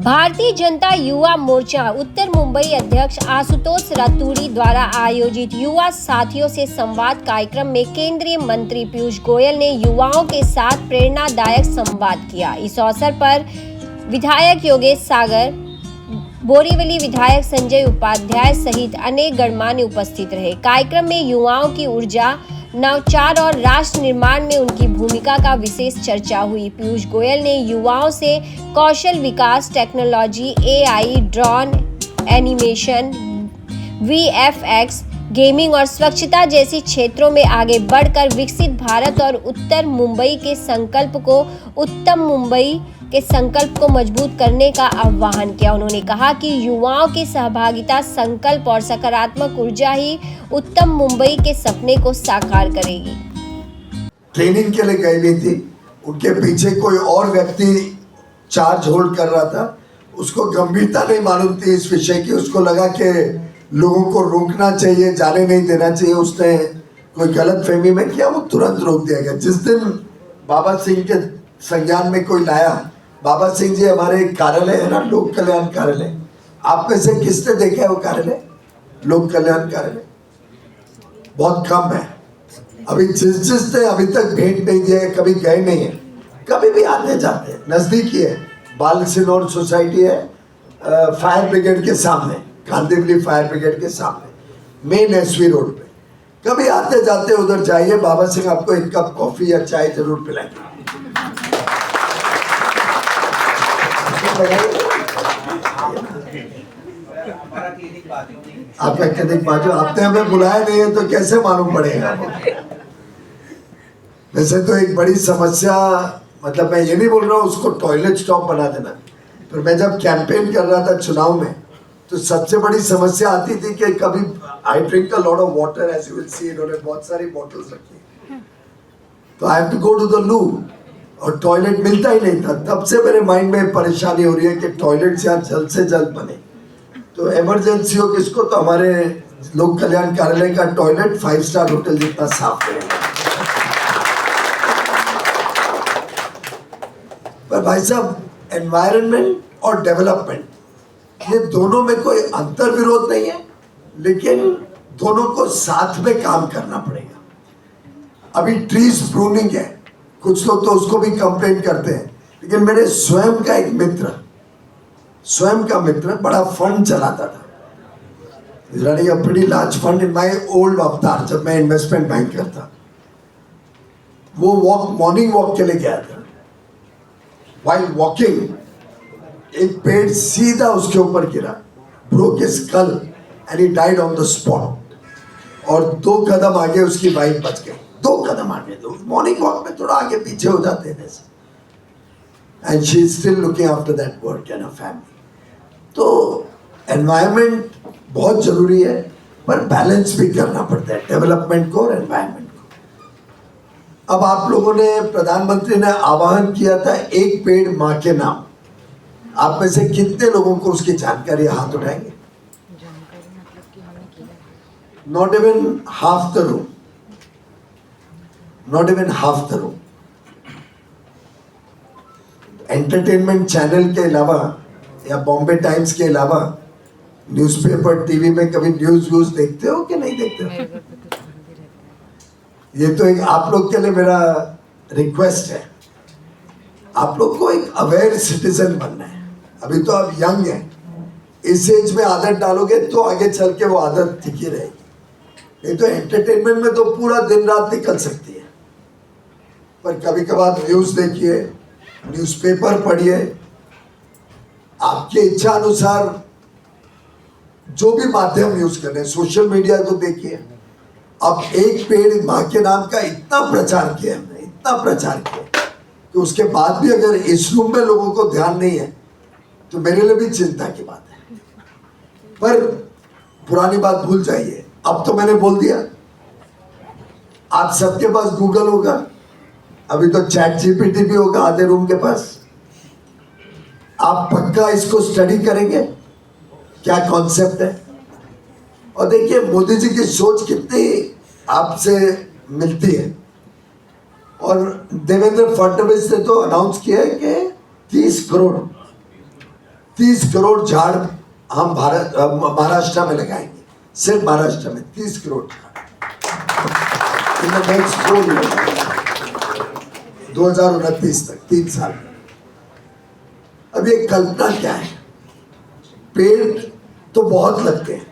भारतीय जनता युवा मोर्चा उत्तर मुंबई अध्यक्ष आशुतोष रातूरी द्वारा आयोजित युवा साथियों से संवाद कार्यक्रम में केंद्रीय मंत्री पीयूष गोयल ने युवाओं के साथ प्रेरणादायक संवाद किया। इस अवसर पर विधायक योगेश सागर, बोरीवली विधायक संजय उपाध्याय सहित अनेक गणमान्य उपस्थित रहे। कार्यक्रम में युवाओं की ऊर्जा, नवाचार और राष्ट्र निर्माण में उनकी भूमिका का विशेष चर्चा हुई। पीयूष गोयल ने युवाओं से कौशल विकास, technology, AI, drone, animation, VFX, gaming और स्वच्छता जैसी क्षेत्रों में आगे बढ़कर विकसित भारत और उत्तम मुंबई के संकल्प को मजबूत करने का आह्वान किया। उन्होंने कहा कि युवाओं की सहभागिता, संकल्प और सकारात्मक ऊर्जा ही उत्तम मुंबई के सपने को साकार करेगी। ट्रेनिंग के लिए गई नहीं थी, उनके पीछे कोई और व्यक्ति चार्ज होल्ड कर रहा था। उसको गंभीरता नहीं मालूम थी इस विषय की। उसको लगा कि लोगों को रोकना चाहिए, जाने नहीं देना चाहिए। उसने कोई गलत फहमी में किया, वो तुरंत रोक दिया गया। जिस दिन बाबा सिंह के संज्ञान में कोई लाया, बाबा सिंह जी हमारे कार्यालय है ना, लोक कल्याण कार्यालय, आप में से किसने देखा है वो कार्यालय? लोक कल्याण कार्यालय बहुत कम है। अभी जिसने अभी तक भेंट नहीं दिया है, कभी गए नहीं है, कभी भी आते जाते हैं, नजदीकी है। बाल सिनोर सोसाइटी है, फायर ब्रिगेड के सामने, कांदिवली फायर ब्रिगेड के सामने, मेन एसवी रोड पे। कभी आते जाते उधर जाइए, बाबा सिंह आपको एक कप कॉफी या चाय जरूर पिलाएंगे। आपका क्लिनिक बाजू, आपने हमें बुलाया नहीं है तो कैसे मालूम पड़ेगा? वैसे तो एक बड़ी समस्या, मतलब मैं ये नहीं बोल रहा हूँ उसको टॉयलेट स्टॉप बना देना, पर मैं जब कैंपेन कर रहा था चुनाव में, तो सबसे बड़ी समस्या आती थी कि कभी I drink a lot of water, as you will see, इन्होंने बहुत सारी बॉटल्स रखी, तो I have to go to the loo, और टॉयलेट मिलता ही नहीं था। तब से मेरे माइंड में परेशानी हो रही है कि टॉयलेट यहाँ जल्द से जल्द बने। तो इमरजेंसी हो किसको, तो हमारे लोक कल्याण कार्यालय का टॉयलेट 5 स्टार होटल जितना साफ करेगा। पर भाई साहब, एनवायरनमेंट और डेवलपमेंट, ये दोनों में कोई अंतर विरोध नहीं है, लेकिन दोनों को साथ में काम करना पड़ेगा। अभी ट्रीज प्रूनिंग है, कुछ लोग तो उसको भी कंप्लेन करते हैं, लेकिन मेरे स्वयं का एक मित्र, स्वयं का मित्र बड़ा फंड चलाता था, running a pretty large fund in my old अवतार, जब मैं इन्वेस्टमेंट बैंकर था। वो मॉर्निंग वॉक के लिए गया था। व्हाइल वॉकिंग, एक पेड़ सीधा उसके ऊपर गिरा, broke his skull and he died on the spot. और 2 कदम आगे उसकी वाइफ बच गई। 2 कदम आगे, तो मॉर्निंग वॉक में थोड़ा आगे पीछे हो जाते हैं जैसे, and she is still looking after that work and a family. तो एनवायरनमेंट बहुत जरूरी है, पर बैलेंस भी करना पड़ता है डेवलपमेंट को और एनवायरनमेंट को। अब आप लोगों ने, प्रधानमंत्री ने आह्वान किया था एक पेड़ माँ के नाम। आप में से कितने लोगों को उसकी जानकारी, हाथ उठाएंगे? Not even half the room, not even half the room. Entertainment channel के अलावा या बॉम्बे टाइम्स के अलावा न्यूज़पेपर, टीवी में कभी न्यूज देखते हो कि नहीं देखते हो? ये तो एक आप लोग के लिए मेरा रिक्वेस्ट है, आप लोग को एक अवेयर सिटीजन बनना है। अभी तो आप यंग हैं, इस एज में आदत डालोगे तो आगे चल के वो आदत टिकी रहेगी। नहीं तो एंटरटेनमेंट में तो पूरा दिन रात निकल सकती है, पर कभी कभार न्यूज़ देखिए, न्यूज़पेपर पढ़िए, आपकी इच्छा अनुसार जो भी माध्यम यूज कर रहे हैं, सोशल मीडिया को देखिए। अब एक पेड़ माँ के नाम का इतना प्रचार किया हमने, इतना प्रचार किया कि उसके बाद भी अगर इस रूम में लोगों को ध्यान नहीं है तो मेरे लिए भी चिंता की बात है। पर पुरानी बात भूल जाइए, अब तो मैंने बोल दिया। आप सबके पास गूगल होगा, अभी तो चैट जीपीटी भी होगा आधे रूम के पास। आप पक्का इसको स्टडी करेंगे क्या कॉन्सेप्ट है, और देखिए मोदी जी की सोच कितनी आपसे मिलती है। और देवेंद्र फडणवीस ने तो अनाउंस किया है कि 30 30 करोड़ झाड़ हम महाराष्ट्र में लगाएंगे, सिर्फ महाराष्ट्र में 30 करोड़ झाड़ इन द नेक्स्ट 4 ईयर, 2029 तक, 3 साल। अब ये कल्पना क्या है, पेड़ तो बहुत लगते हैं,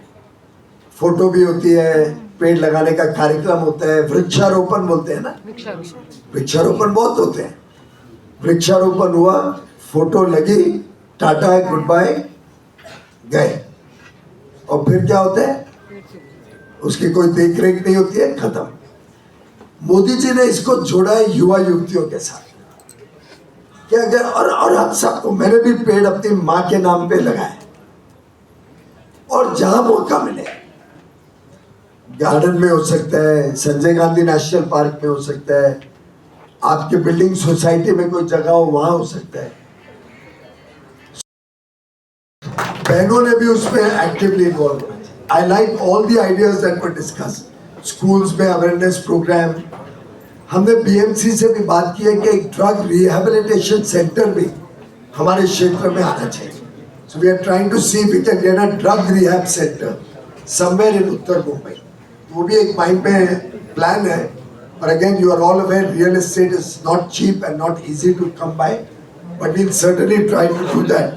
फोटो भी होती है, पेड़ लगाने का कार्यक्रम होता है, वृक्षारोपण बोलते हैं ना, वृक्षारोपण बहुत होते हैं। वृक्षारोपण हुआ, फोटो लगी, टाटा है, गुड बाय, गए, और फिर क्या होता है, उसकी कोई देख रेख नहीं होती है, खत्म। मोदी जी ने इसको जोड़ा है युवा युवतियों के साथ कि अगर और हम सबको, मैंने भी पेड़ अपनी माँ के नाम पे लगाए, और जहां मौका मिले, गार्डन में हो सकता है, संजय गांधी नेशनल पार्क में हो सकता है, आपके बिल्डिंग सोसाइटी में कोई जगह हो वहां हो सकता है। बहनों ने भी उसमें एक्टिवली इन्वॉल्व होना चाहिए। I like all the ideas that were discuss. Schools में अवेयरनेस प्रोग्राम, हमने बीएमसी से भी बात की है कि एक ड्रग रिहेबिलिटेशन सेंटर भी हमारे क्षेत्र में आना चाहिए। So we are trying to see if we can get a drug rehab center somewhere in उत्तर मुंबई। वो भी एक माइंड में प्लान है, but again you are all aware real estate is not cheap and not easy to come by, but we'll certainly try to do that।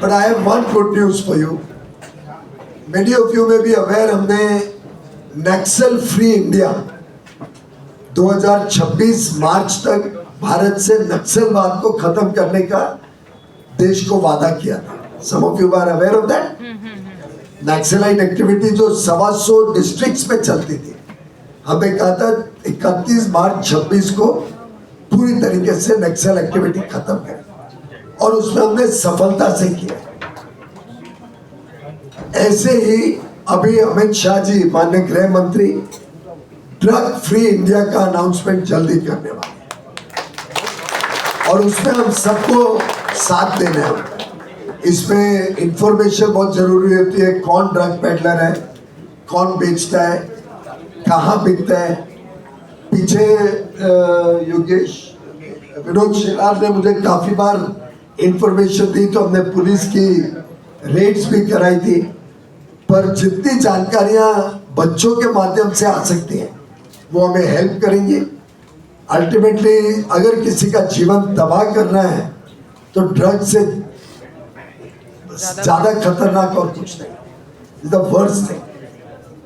But I have one good news for you। Many of you may be aware हमने नक्सल free India 2026 मार्च तक भारत से नक्सलवाद को खत्म करने का देश को वादा किया था। Some of you are aware of that? Naxalite activity जो 125 डिस्ट्रिक्ट्स में चलती थी, हमने कहा था 31 मार्च 26 को पूरी तरीके से नक्सल एक्टिविटी खत्म करें, और उसमें हमने सफलता से किया। ऐसे ही अभी अमित शाह जी, माननीय गृह मंत्री, ड्रग फ्री इंडिया का अनाउंसमेंट जल्दी करने वाले हैं, और उसमें हम सबको साथ देना है। इसमें इंफॉर्मेशन बहुत जरूरी होती है, कौन ड्रग पेडलर है, कौन बेचता है, कहाँ बिकता है। पीछे योगेश विनोद शेलार ने मुझे काफी बार इंफॉर्मेशन दी, तो हमने पुलिस की रेड्स भी कराई थी, पर जितनी जानकारियां बच्चों के माध्यम से आ सकती हैं वो हमें हेल्प करेंगी। अल्टीमेटली अगर किसी का जीवन तबाह करना है तो ड्रग से ज्यादा खतरनाक और कुछ नहीं, द वर्स्ट थिंग।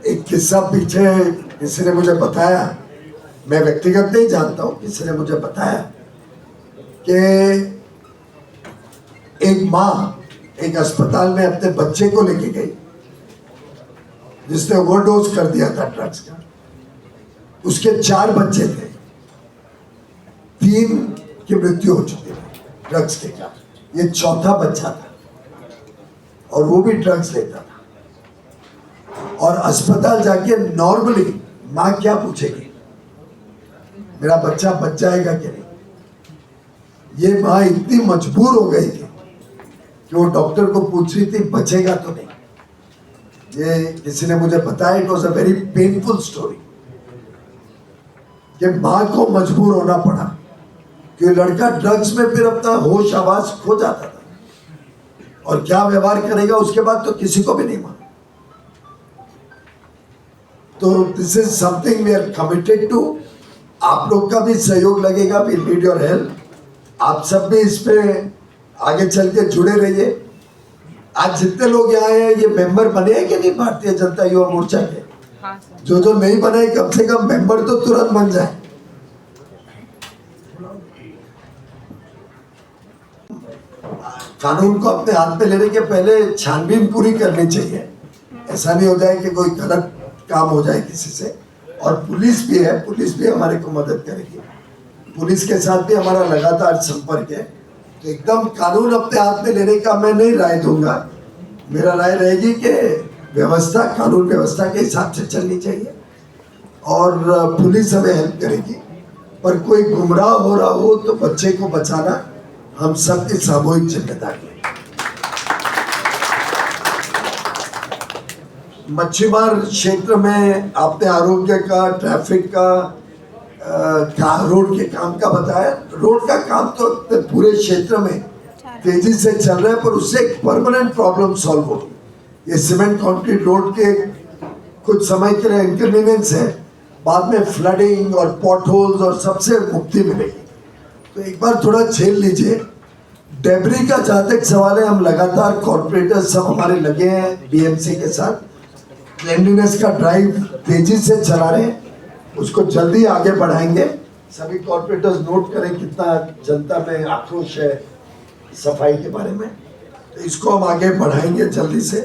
एक किस्सा पीछे किसी ने मुझे बताया, मैं व्यक्तिगत नहीं जानता हूँ, किसी ने मुझे बताया कि एक माँ एक अस्पताल में अपने बच्चे को लेके गई जिसने ओवरडोज कर दिया था ड्रग्स का। उसके 4 बच्चे थे, 3 की मृत्यु हो चुकी थी ड्रग्स के कारण, ये 4था बच्चा था, और वो भी ड्रग्स लेता था। और अस्पताल जाके नॉर्मली माँ क्या पूछेगी, मेरा बच्चा बच जाएगा कि नहीं। ये माँ इतनी मजबूर हो गई थी कि वो डॉक्टर को पूछ रही थी बचेगा तो नहीं। ये किसी ने मुझे बताया, it was a very painful story, कि माँ को मजबूर होना पड़ा कि लड़का ड्रग्स में फिर अपना होश आवाज खो जाता था, और क्या व्यवहार करेगा उसके बाद तो किसी को भी नहीं मालूम। तो this is something we are committed to. आप लोग का भी सहयोग लगेगा, वी नीड योर हेल्प। आप सब भी इस पे आगे चल के जुड़े रहिए। आज जितने लोग यहाँ हैं ये मेंबर बने हैं कि नहीं भारतीय जनता युवा मोर्चा के? हाँ, जो नहीं बने कम से कम मेंबर तो तुरंत बन जाए। कानून को अपने हाथ में लेने के पहले छानबीन पूरी करनी चाहिए, ऐसा नहीं हो जाए कि कोई गलत काम हो जाए किसी से। और पुलिस भी है, पुलिस भी हमारे को मदद करेगी, पुलिस के साथ भी हमारा लगातार संपर्क है। तो एकदम कानून अपने हाथ में लेने का मैं नहीं राय दूंगा, मेरा राय रहेगी कि व्यवस्था, कानून व्यवस्था के हिसाब से चलनी चाहिए, और पुलिस हमें हेल्प करेगी। पर कोई गुमराह हो रहा हो तो बच्चे को बचाना हम सबकी सामूहिक जिम्मेदारी है। मच्छीमार क्षेत्र में आपने आरोग्य का, ट्रैफिक का, रोड के काम का बताया। रोड का काम तो पूरे क्षेत्र में तेजी से चल रहा है, पर उससे एक परमानेंट प्रॉब्लम सॉल्व होगी। ये सीमेंट कंक्रीट रोड के कुछ समय के लिए इनकन्वीनियंस है, बाद में फ्लडिंग और पॉट होल्स और सबसे मुक्ति मिलेगी। तो एक बार थोड़ा झेल लीजिए। डेब्री का जहाँ तक सवाल है, हम लगातार कॉर्पोरेटर्स सब हमारे लगे हैं बीएमसी के साथ, क्लीनलीनेस का ड्राइव तेजी से चला रहे हैं, उसको जल्दी आगे बढ़ाएंगे। सभी कॉर्पोरेटर्स नोट करें कितना जनता में आक्रोश है सफाई के बारे में, तो इसको हम आगे बढ़ाएंगे जल्दी से।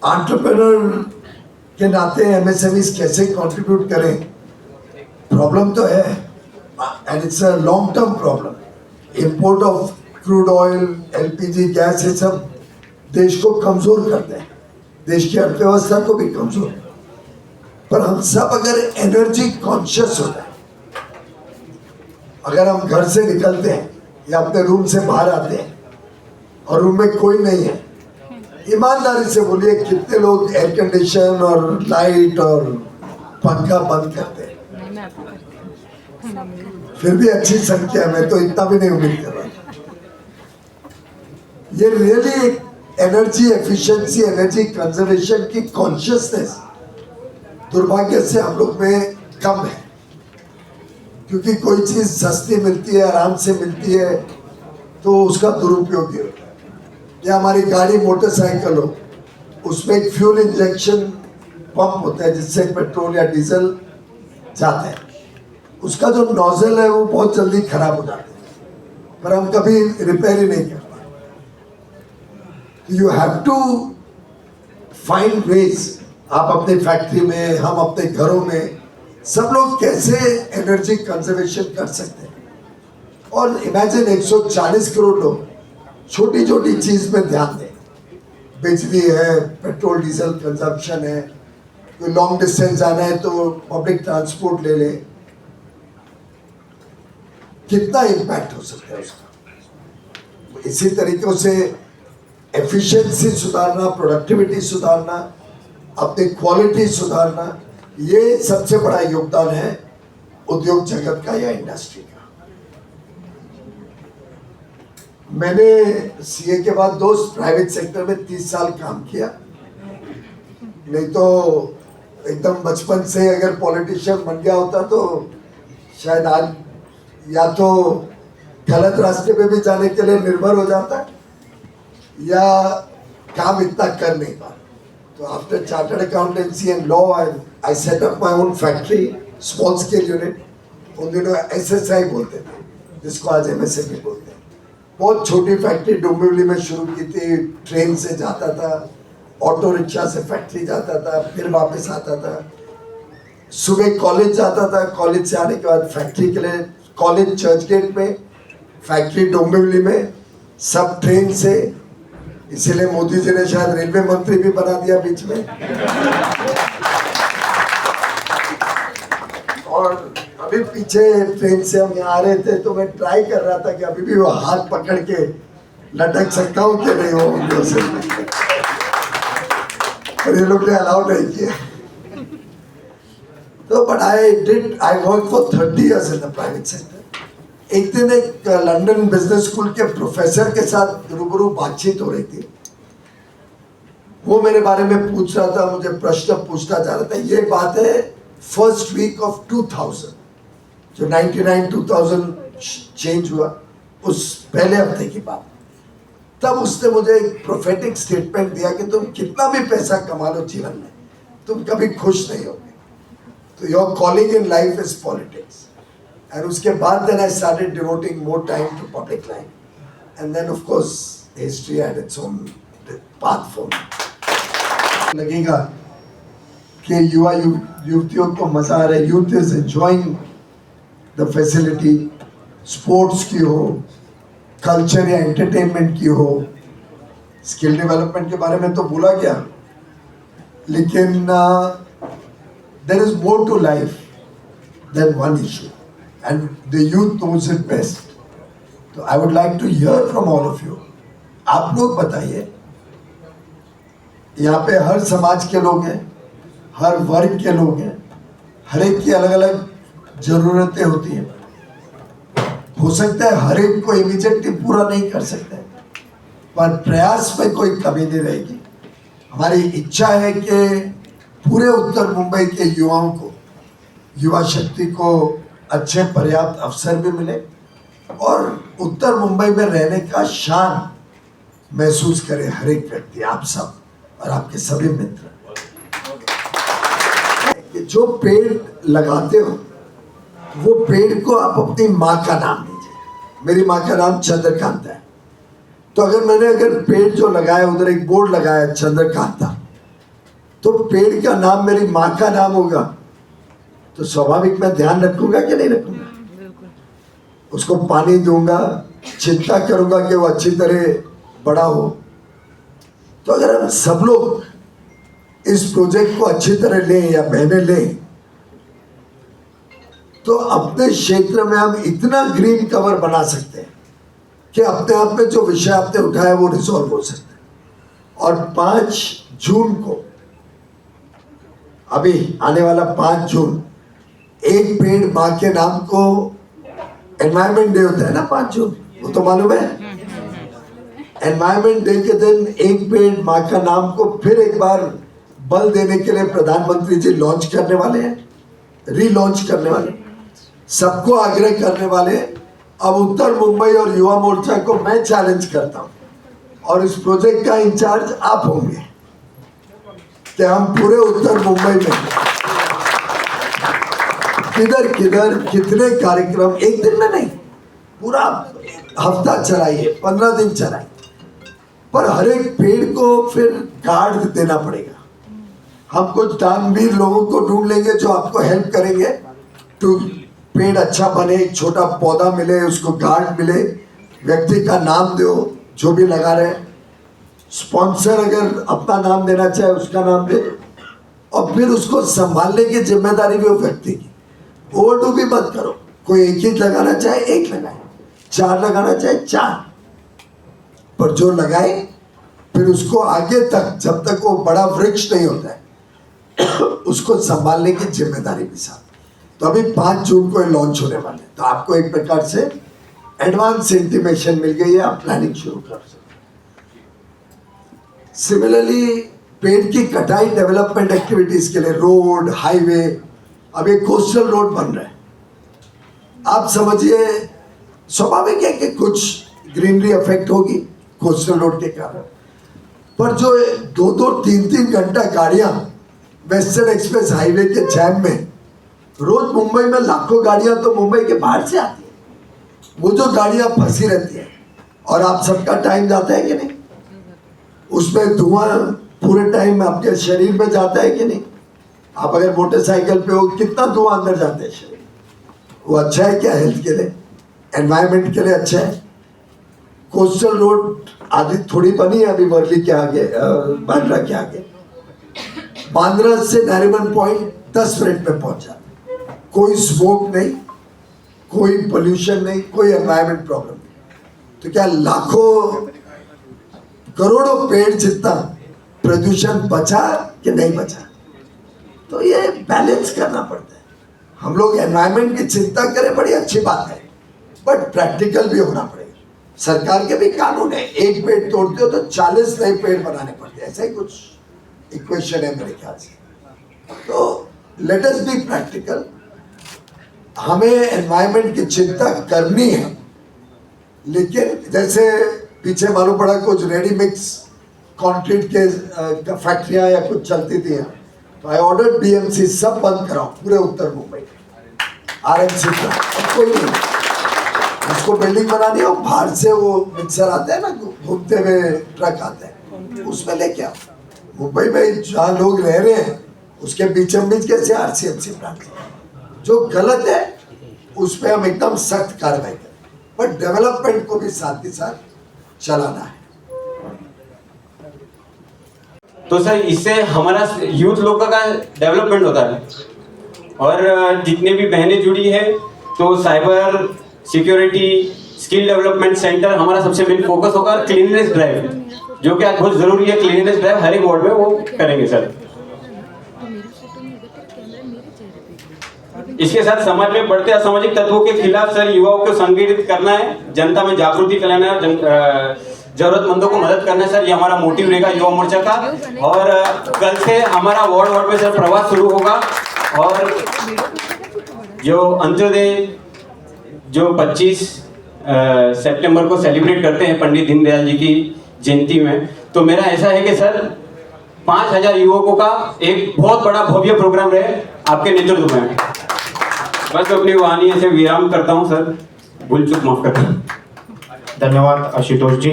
एंटरप्रेन्योर के नाते एमएसएमईज कैसे कंट्रीब्यूट करें, प्रॉब्लम तो है and it's a long term problem. Import of crude oil, LPG gas, ये सब देश को कमजोर करते हैं, देश की अर्थव्यवस्था को भी कमजोर। पर हम सब अगर एनर्जी कॉन्शियस हो जाए, अगर हम घर से निकलते हैं या अपने रूम से बाहर आते हैं और रूम में कोई नहीं है, ईमानदारी से बोलिए कितने लोग एयर कंडीशन और लाइट और पंखा बंद करते हैं? फिर भी अच्छी संख्या में, तो इतना भी नहीं उम्मीद कर रहा। ये really energy efficiency, energy conservation की कॉन्शियसनेस दुर्भाग्य से हम लोग में कम है, क्योंकि कोई चीज सस्ती मिलती है, आराम से मिलती है, तो उसका दुरुपयोग ही होता है। या हमारी गाड़ी मोटरसाइकिल हो, उसमें एक फ्यूल इंजेक्शन पंप होता है जिससे पेट्रोल या डीजल जाता है, उसका जो नोजल है वो बहुत जल्दी खराब हो जाता है, पर हम कभी रिपेयर ही नहीं कर पाते। You have to find ways. आप अपनी फैक्ट्री में, हम अपने घरों में, सब लोग कैसे एनर्जी कंजर्वेशन कर सकते हैं। और इमेजिन 140 करोड़ लोग छोटी छोटी चीज में ध्यान दें। बिजली है, पेट्रोल डीजल कंजम्पशन है, कोई लॉन्ग डिस्टेंस जाना है तो पब्लिक ट्रांसपोर्ट ले ले, कितना इम्पैक्ट हो सकता है उसका। इसी तरीके से एफिशिएंसी सुधारना, प्रोडक्टिविटी सुधारना, अपनी क्वालिटी सुधारना, ये सबसे बड़ा योगदान है उद्योग जगत का या इंडस्ट्री का। मैंने सीए के बाद दोस्त प्राइवेट सेक्टर में 30 साल काम किया, नहीं तो एकदम बचपन से अगर पॉलिटिशियन बन गया होता तो शायद आज या तो गलत रास्ते पे भी जाने के लिए निर्भर हो जाता या काम इतना कर नहीं पाता। तो after chartered accountancy and law I set up my own factory, small scale unit. उन दिनों एसएसआई बोलते थे, जिसको आज एमएसएमई बोलते हैं। बहुत छोटी फैक्ट्री डोंबिवली में शुरू की थी, ट्रेन से जाता था, ऑटो रिक्शा से फैक्ट्री जाता था, फिर वापस आता था। सुबह कॉलेज जाता था, कॉलेज से आने के बाद फैक्ट्री के लिए, कॉलेज चर्च गेट में, फैक्ट्री डोंबिवली में, सब ट्रेन से। इसीलिए मोदी जी ने शायद रेलवे मंत्री भी बना दिया बीच में। और अभी पीछे ट्रेन से हम यहाँ आ रहे थे तो मैं ट्राई कर रहा था कि अभी भी वो हाथ पकड़ के लटक सकता हूँ कि नहीं हो उनको से, पर ये लोग ने अलाउ नहीं किया। तो but I work for 30 years in the private sector. एक दिन एक लंदन बिजनेस स्कूल के प्रोफेसर के साथ रूबरू बातचीत हो रही थी। वो मेरे बारे में पूछ रहा था, मुझे प्रश्न पूछता जा रहा था। ये बात है फर्स्ट वीक ऑफ 2000, जो 99-2000 चेंज हुआ, उस पहले हफ्ते की बात। तब उसने मुझे एक प्रोफेटिक स्टेटमेंट दिया कि तुम कितना भी पैसा कमा लो जीवन में, तुम कभी खुश नहीं होगे। तो your calling in life is politics. And उसके बाद then I started devoting more time to public life, and then of course history had its own path for me. लगेगा कि युवा युवतियों को मजा आ रहा है, youth is enjoying the facility, sports की हो, कल्चर या एंटरटेनमेंट की हो, स्किल डेवलपमेंट के बारे में तो बोला गया, लेकिन there is more to life than one issue and the youth knows it best. तो I would like to hear from all of you. आप लोग बताइए, यहाँ पे हर समाज के लोग हैं, हर वर्ग के लोग हैं, हर एक की अलग अलग जरूरतें होती हैं। हो सकता है हर एक को इमीडिएटली पूरा नहीं कर सकते, पर प्रयास में कोई कमी नहीं रहेगी। हमारी इच्छा है कि पूरे उत्तर मुंबई के युवाओं को, युवा शक्ति को अच्छे पर्याप्त अवसर भी मिले और उत्तर मुंबई में रहने का शान महसूस करे हर एक व्यक्ति, आप सब और आपके सभी मित्र। जो पेड़ लगाते हो वो पेड़ को आप अपनी माँ का नाम दीजिए। मेरी माँ का नाम चंद्रकांता है, तो अगर पेड़ जो लगाया उधर एक बोर्ड लगाया चंद्रकांता, तो पेड़ का नाम मेरी माँ का नाम होगा, तो स्वाभाविक मैं ध्यान रखूंगा कि नहीं रखूंगा? उसको पानी दूंगा, चिंता करूंगा कि वो अच्छी तरह बड़ा हो। तो अगर हम सब लोग इस प्रोजेक्ट को अच्छी तरह लें या बहने लें, तो अपने क्षेत्र में हम इतना ग्रीन कवर बना सकते हैं कि अपने आप में जो विषय आपने उठाया वो रिजॉल्व हो सकता है। और 5 जून को, अभी आने वाला 5 जून, एक पेड़ माँ के नाम को एनवायरमेंट डे होता है ना 5 जून, वो तो मालूम है। एनवायरमेंट डे के दिन एक पेड़ माँ का नाम को फिर एक बार बल देने के लिए प्रधानमंत्री जी लॉन्च करने वाले हैं, रीलॉन्च करने वाले, सबको आग्रह करने वाले। अब उत्तर मुंबई और युवा मोर्चा को मैं चैलेंज करता हूं, और इस प्रोजेक्ट का इंचार्ज आप होंगे, कि हम पूरे उत्तर मुंबई में किधर कितने कार्यक्रम, एक दिन में नहीं, पूरा हफ्ता चलाइए, 15 दिन चलाइए, पर हर एक पेड़ को फिर गार्ड देना पड़ेगा। हम कुछ दानवीर लोगों को ढूंढ लेंगे जो आपको हेल्प करेंगे, तो पेड़ अच्छा बने, एक छोटा पौधा मिले, उसको गार्ड मिले, व्यक्ति का नाम दो जो भी लगा रहे, स्पॉन्सर अगर अपना नाम देना चाहे उसका नाम दे, और फिर उसको संभालने की जिम्मेदारी भी वो व्यक्ति की। ओवरडू भी मत करो, कोई एक ही लगाना चाहे एक लगाए, 4 लगाना चाहे 4, पर जो लगाए फिर उसको आगे तक, जब तक वो बड़ा वृक्ष नहीं होता है, उसको संभालने की जिम्मेदारी भी साथ। तो अभी 5 जून को लॉन्च होने वाले, तो आपको एक प्रकार से एडवांस इंटीमेशन मिल गई है, आप प्लानिंग शुरू कर सकते। सिमिलरली पेड़ की कटाई डेवलपमेंट एक्टिविटीज के लिए, रोड, हाईवे, अब एक कोस्टल रोड बन रहा है, आप समझिए स्वाभाविक है कि कुछ ग्रीनरी अफेक्ट होगी कोस्टल रोड के कारण, पर जो 2-2, 3-3 घंटा गाड़ियां वेस्टर्न एक्सप्रेस हाईवे के जैम में, रोज मुंबई में लाखों गाड़ियां तो मुंबई के बाहर से आती है, वो जो गाड़ियां फंसी रहती है और आप सबका टाइम जाता है कि नहीं, उसमें धुआं पूरे टाइम आपके शरीर में जाता है कि नहीं? आप अगर मोटरसाइकिल पे हो, कितना धुआं अंदर जाता है शरीर, वो अच्छा है क्या हेल्थ के लिए, एनवायरमेंट के लिए अच्छा है? कोस्टल रोड आदि थोड़ी बनी है अभी वर्ली के आगे, बांद्रा के आगे, बांद्रा से नारिमन पॉइंट 10 मिनट में पहुंच जाता, कोई स्मोक नहीं, कोई पोल्यूशन नहीं, कोई एनवायरमेंट प्रॉब्लम नहीं। तो क्या लाखों करोड़ों पेड़ जितना प्रदूषण बचा कि नहीं बचा? तो ये बैलेंस करना पड़ता है। हम लोग एनवायरमेंट की चिंता करें, बड़ी अच्छी बात है, बट प्रैक्टिकल भी होना पड़ेगा। सरकार के भी कानून है, एक पेड़ तोड़ते हो तो 40 नए पेड़ बनाने पड़ते हैं, ऐसा ही कुछ इक्वेशन है मेरे ख्याल से। तो लेट अस बी प्रैक्टिकल, हमें एनवायरमेंट की चिंता करनी है, लेकिन जैसे पीछे मालूम पड़ा कुछ रेडी मिक्स कंक्रीट के फैक्ट्रियां या कुछ चलती थी, तो आई ऑर्डर बीएमसी सब बंद कराओ पूरे उत्तर मुंबई, आरएमसी का कोई नहीं, उसको बिल्डिंग बनानी हो, बाहर से वो मिक्सर आते हैं ना, घूमते हुए ट्रक आते हैं, उसमें लेके आओ। मुंबई में जहाँ लोग रह रहे हैं उसके बीचों बीच कैसे आरसीएमसी प्लांट, जो गलत है उस पर हम एकदम सख्त कार्रवाई करें, बट डेवलपमेंट को भी साथ ही साथ चलाना है। तो सर इससे हमारा यूथ लोगों का डेवलपमेंट होता है, और जितने भी बहनें जुड़ी है तो cyber security skill development centre हमारा सबसे मेन फोकस होगा, क्लीननेस ड्राइव जो कि आज बहुत जरूरी है, क्लीननेस ड्राइव हर एक वार्ड में वो करेंगे सर। इसके साथ समाज में बढ़ते असामाजिक तत्वों के खिलाफ सर युवाओं को संगठित करना है, जनता में जागृति फैलाना है, जरूरतमंदों को मदद करना है सर, ये हमारा मोटिव रहेगा युवा मोर्चा का। और कल से हमारा वार्ड में सर प्रवास शुरू होगा और जो अंत्योदय जो 25 सितंबर को सेलिब्रेट करते हैं पंडित दीनदयाल जी की जयंती में, तो मेरा ऐसा है कि सर 5000 युवकों का एक बहुत बड़ा भव्य प्रोग्राम रहे आपके नेतृत्व में। बस अपनी वाणी से विराम करता हूं सर, भूल चूक माफ करता हूं। धन्यवाद आशुतोषजी।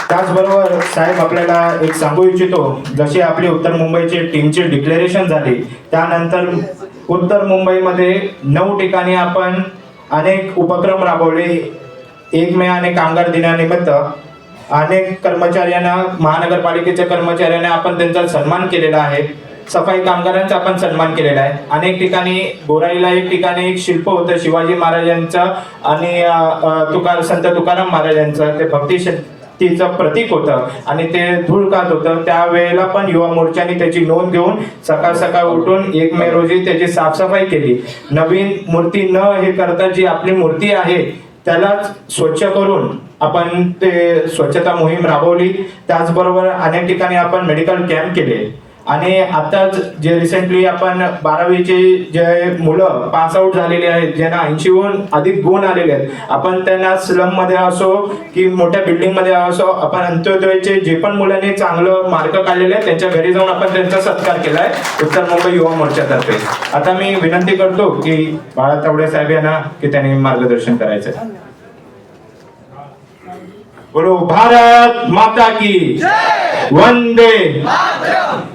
त्याचबरोबर साहेब आपल्याला एक सांगू इच्छितो, जशी आपली उत्तर मुंबईची टीमची डिक्लेरेशन झाली त्यानंतर उत्तर मुंबईमध्ये 9 ठिकाणी आपण अनेक उपक्रम राबवले। 1 मे आणि कामगार दिनानिमित्त अनेक कर्मचाऱ्यांना, महानगरपालिकेच्या कर्मचाऱ्यांना आपण त्यांचा सन्मान केलेला आहे, सफाई कामगारांचा आपण सन्मान केलेला आहे। अनेक ठिकाणी बोराईला एक ठिकाणी एक शिल्प होतं शिवाजी महाराजांचं आणि संत तुकाराम महाराजांचं, ते भक्तिशक्तीचं प्रतीक होतं आणि ते धूळ खात होतं। त्यावेळेला पण युवा मोर्चाने त्याची नोंद घेऊन सकाळ सकाळ उठून 1 मे रोजी त्याची साफसफाई केली। नवीन मूर्ती न हे करता जी आपली मूर्ती आहे त्याला स्वच्छ करून आपण ते स्वच्छता मोहीम राबवली। त्याचबरोबर अनेक ठिकाणी आपण मेडिकल कॅम्प केले आणि आताच जे रिसेंटली आपण 12वीचे जे मुलं पास आउट झालेले आहेत, ज्यांना 80हून अधिक गुण आलेले आहेत, आपण त्यांना स्लम मध्ये असो की मोठ्या बिल्डिंग मध्ये असो, आपण अंत्योदयचे जे पण मुलांनी चांगलं मार्क काढलेले आहेत त्यांच्या घरी जाऊन आपण त्यांचा सत्कार केलाय उत्तर मुंबई युवा मोर्चातर्फे। आता मी विनंती करतो की बाळा तावडे साहेब यांना की त्यांनी मार्गदर्शन करायचं। बोलो भारत माता की जय, वंदे मातरम।